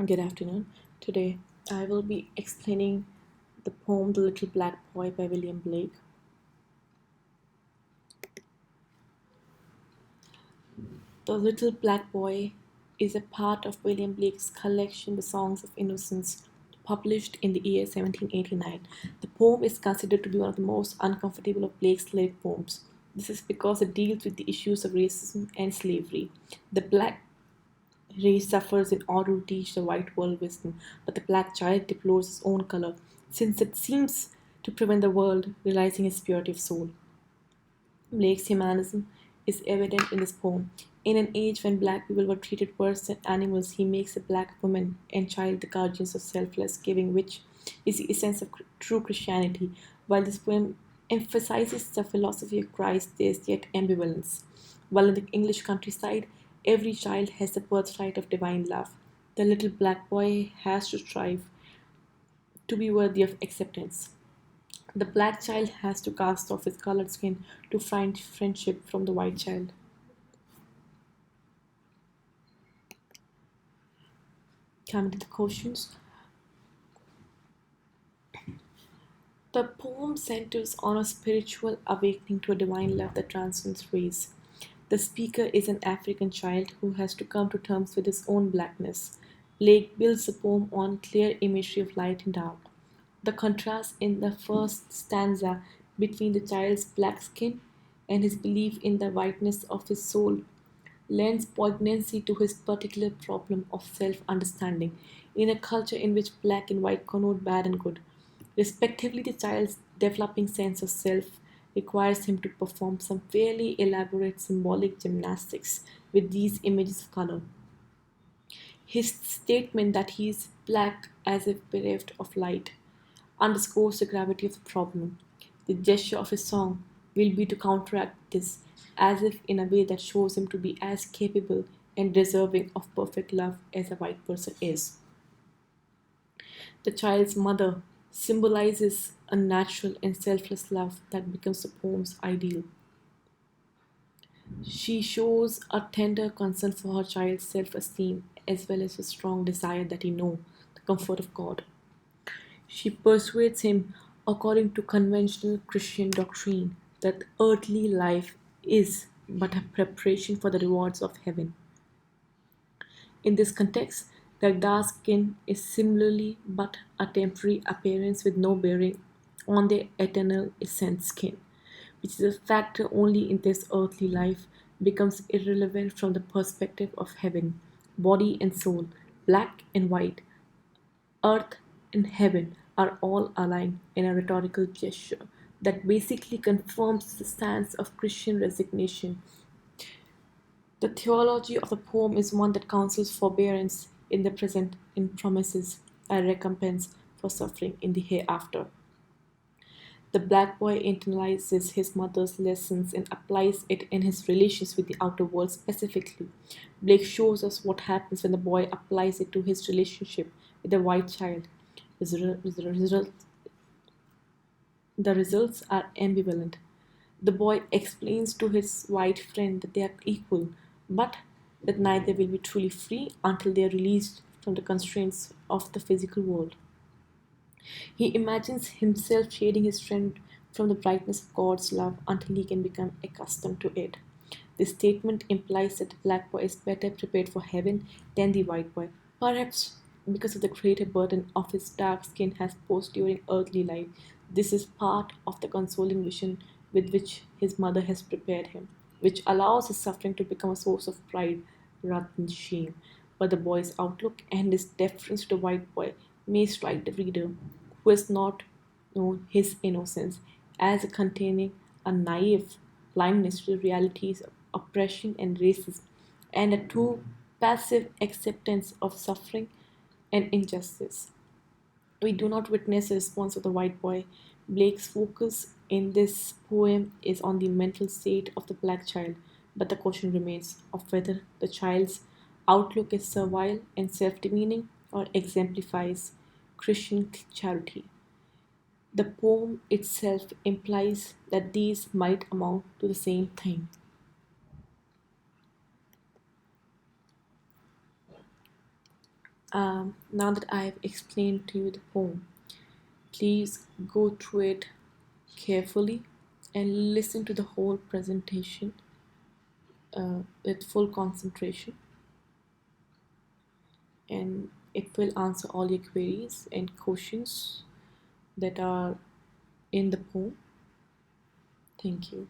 Good afternoon. Today I will be explaining the poem The Little Black Boy by William Blake. The Little Black Boy is a part of William Blake's collection The Songs of Innocence, published in the year 1789. The poem is considered to be one of the most uncomfortable of Blake's lyric poems. This is because it deals with the issues of racism and slavery. The black race suffers in order to teach the white world wisdom, but the black child deplores his own color, since it seems to prevent the world realizing his purity of soul. Blake's humanism is evident in this poem. In an age when black people were treated worse than animals, he makes a black woman and child the guardians of selfless giving, which is the essence of true Christianity. While this poem emphasizes the philosophy of Christ, there is yet ambivalence. While in the English countryside, every child has the birthright of divine love, the little black boy has to strive to be worthy of acceptance. The black child has to cast off his colored skin to find friendship from the white child. Coming to the questions, the poem centers on a spiritual awakening to a divine love that transcends race. The speaker is an African child who has to come to terms with his own blackness. Blake builds the poem on clear imagery of light and dark. The contrast in the first stanza between the child's black skin and his belief in the whiteness of his soul lends poignancy to his particular problem of self understanding. In a culture in which black and white connote bad and good, respectively, the child's developing sense of self requires him to perform some fairly elaborate symbolic gymnastics with these images of color. His statement that he is black as if bereft of light underscores the gravity of the problem. The gesture of his song will be to counteract this, as if in a way that shows him to be as capable and deserving of perfect love as a white person is. The child's mother symbolizes a natural and selfless love that becomes the poem's ideal. She shows a tender concern for her child's self esteem as well as a strong desire that he know the comfort of God. She persuades him, according to conventional Christian doctrine, that earthly life is but a preparation for the rewards of heaven. In this context, the dark skin is similarly but a temporary appearance with no bearing on their eternal essence skin, which is a factor only in this earthly life, becomes irrelevant from the perspective of heaven, body and soul, black and white, earth and heaven are all aligned in a rhetorical gesture that basically confirms the stance of Christian resignation. The theology of the poem is one that counsels forbearance in the present and promises a recompense for suffering in the hereafter. The black boy internalizes his mother's lessons and applies it in his relations with the outer world specifically. Blake shows us what happens when the boy applies it to his relationship with the white child. The results are ambivalent. The boy explains to his white friend that they are equal, but that neither will be truly free until they are released from the constraints of the physical world. He imagines himself shading his friend from the brightness of God's love until he can become accustomed to it. This statement implies that the black boy is better prepared for heaven than the white boy, perhaps because of the greater burden of his dark skin has posed during earthly life. This is part of the consoling vision with which his mother has prepared him, which allows his suffering to become a source of pride rather than shame. But the boy's outlook and his deference to the white boy may strike the reader who has not known his innocence as containing a naive blindness to the realities of oppression and racism, and a too passive acceptance of suffering and injustice. We do not witness a response of the white boy. Blake's focus in this poem is on the mental state of the black child, but the question remains of whether the child's outlook is servile and self demeaning or exemplifies Christian charity. The poem itself implies that these might amount to the same thing. Now that I've explained to you the poem, please go through it carefully and listen to the whole presentation with full concentration, and it will answer all your queries and questions that are in the poem. Thank you.